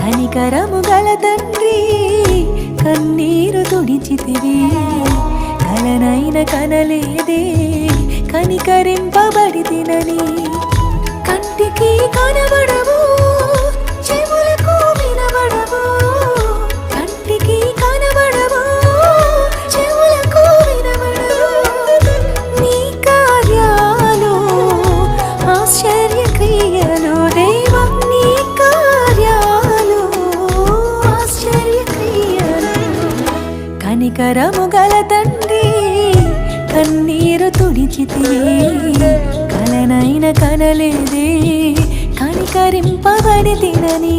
కనికరము గల తండ్రి కన్నీరు తుడిచితివి కలనైన కనలేదే కనికరింపబడితినని కంటికి కనబడవు చెవులకు వినబడవు కంటికి కనబడవు చెవులకు వినబడవు నీ కార్యాలు ఆశ్చర్య క్రియలు దేవా నీ కార్యాలు ఆశ్చర్య క్రియలు కనికరము గల తండ్రి కన్నీరు తుడిచితివి కలనైన కనలేదే కనికరింపబడితినని